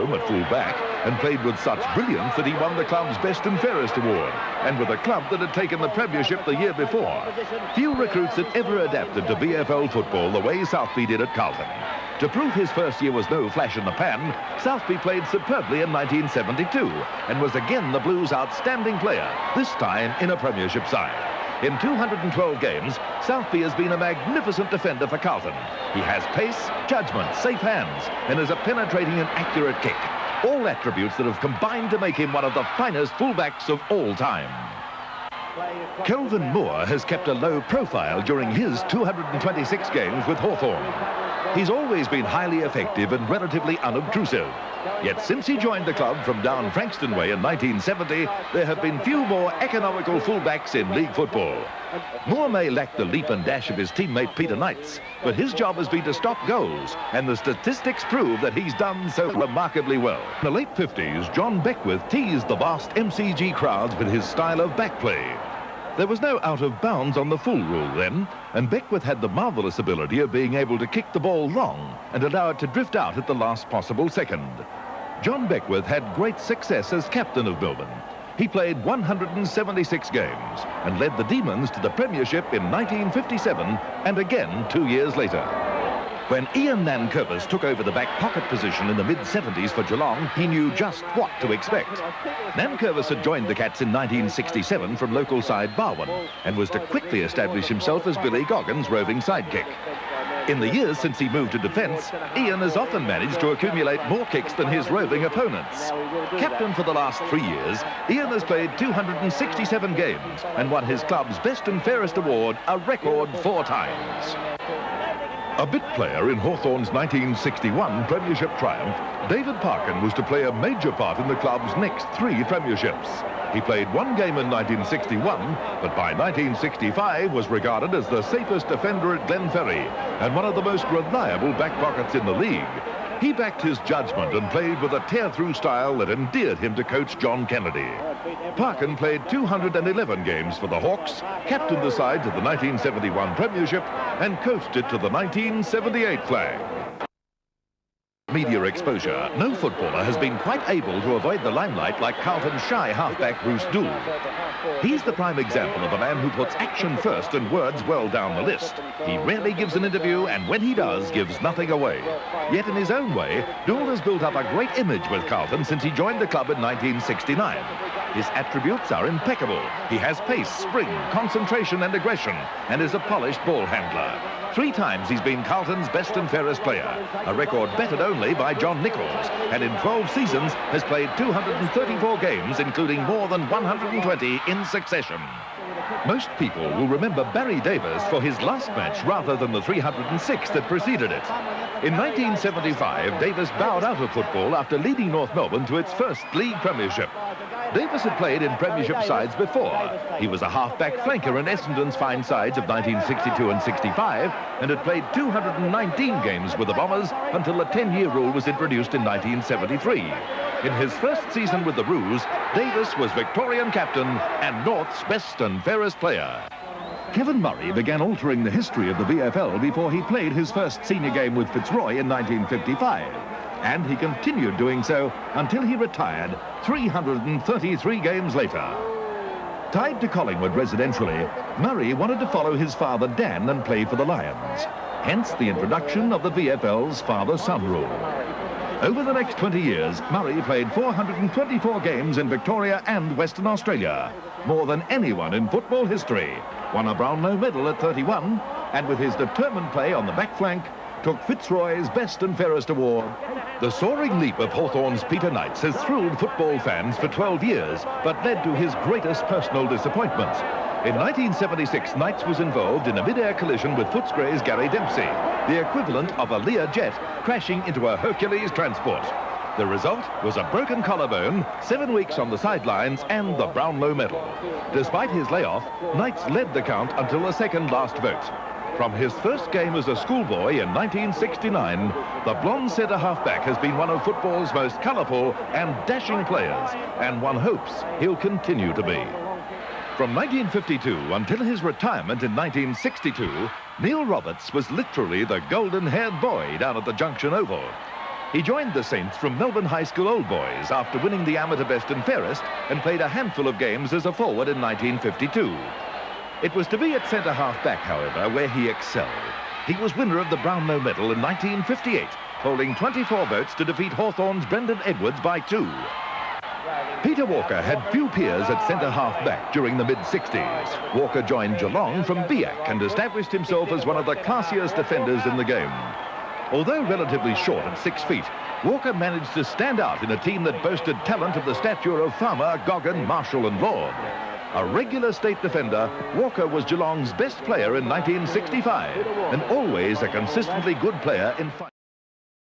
home at full-back and played with such brilliance that he won the club's Best and Fairest award, and with a club that had taken the Premiership the year before. Few recruits had ever adapted to VFL football the way Southby did at Carlton. To prove his first year was no flash in the pan, Southby played superbly in 1972 and was again the Blues' outstanding player, this time in a Premiership side. In 212 games, Southby has been a magnificent defender for Carlton. He has pace, judgment, safe hands, and is a penetrating and accurate kick. All attributes that have combined to make him one of the finest fullbacks of all time. Kelvin Moore has kept a low profile during his 226 games with Hawthorn. He's always been highly effective and relatively unobtrusive. Yet since he joined the club from down Frankston Way in 1970, there have been few more economical fullbacks in league football. Moore may lack the leap and dash of his teammate Peter Knights, but his job has been to stop goals, and the statistics prove that he's done so remarkably well. In the late 50s, John Beckwith teased the vast MCG crowds with his style of back play. There was no out of bounds on the full rule then, and Beckwith had the marvellous ability of being able to kick the ball long and allow it to drift out at the last possible second. John Beckwith had great success as captain of Melbourne. He played 176 games and led the Demons to the Premiership in 1957 and again 2 years later. When Nankervis took over the back pocket position in the mid-70s for Geelong, he knew just what to expect. Nankervis had joined the Cats in 1967 from local side Barwon and was to quickly establish himself as Billy Goggins' roving sidekick. In the years since he moved to defence, Ian has often managed to accumulate more kicks than his roving opponents. Captain for the last 3 years, Ian has played 267 games and won his club's Best and Fairest award a record 4 times. A bit player in Hawthorn's 1961 Premiership triumph, David Parkin was to play a major part in the club's next 3 Premierships. He played 1 game in 1961, but by 1965 was regarded as the safest defender at Glenferrie and one of the most reliable back pockets in the league. He backed his judgment and played with a tear-through style that endeared him to coach John Kennedy. Parkin played 211 games for the Hawks, captained the side to the 1971 Premiership, and coached it to the 1978 flag. Media exposure, no footballer has been quite able to avoid the limelight like Carlton's shy halfback Bruce Doull. He's the prime example of a man who puts action first and words well down the list. He rarely gives an interview, and when he does, gives nothing away. Yet in his own way, Doull has built up a great image with Carlton since he joined the club in 1969. His attributes are impeccable. He has pace, spring, concentration and aggression, and is a polished ball handler. 3 times he's been Carlton's Best and Fairest player, a record bettered only by John Nichols, and in 12 seasons has played 234 games, including more than 120 in succession. Most people will remember Barry Davis for his last match rather than the 306 that preceded it. In 1975, Davis bowed out of football after leading North Melbourne to its first league premiership. Davis had played in Premiership sides before. He was a half-back flanker in Essendon's fine sides of 1962 and 65 and had played 219 games with the Bombers until the 10-year rule was introduced in 1973. In his first season with the Roos, Davis was Victorian captain and North's Best and Fairest player. Kevin Murray began altering the history of the VFL before he played his first senior game with Fitzroy in 1955. And he continued doing so until he retired 333 games later. Tied to Collingwood residentially, Murray wanted to follow his father Dan and play for the Lions. Hence the introduction of the VFL's father-son rule. Over the next 20 years, Murray played 424 games in Victoria and Western Australia, more than anyone in football history, won a Brownlow medal at 31, and with his determined play on the back flank, took Fitzroy's Best and Fairest award. The soaring leap of Hawthorn's Peter Knights has thrilled football fans for 12 years, but led to his greatest personal disappointment. In 1976, Knights was involved in a mid-air collision with Footscray's Gary Dempsey, the equivalent of a Learjet crashing into a Hercules transport. The result was a broken collarbone, 7 weeks on the sidelines, and the Brownlow medal. Despite his layoff, Knights led the count until the second last vote. From his first game as a schoolboy in 1969, the blonde centre halfback has been one of football's most colourful and dashing players, and one hopes he'll continue to be. From 1952 until his retirement in 1962, Neil Roberts was literally the golden-haired boy down at the Junction Oval. He joined the Saints from Melbourne High School Old Boys after winning the amateur best and fairest and played a handful of games as a forward in 1952. It was to be at centre-half back, however, where he excelled. He was winner of the Brownlow Medal in 1958, holding 24 votes to defeat Hawthorn's Brendan Edwards by 2. Peter Walker had few peers at centre-half back during the mid-60s. Walker joined Geelong from Biak and established himself as one of the classiest defenders in the game. Although relatively short at 6 feet, Walker managed to stand out in a team that boasted talent of the stature of Farmer, Goggin, Marshall and Lord. A regular state defender, Walker was Geelong's best player in 1965 and always a consistently good player in fight.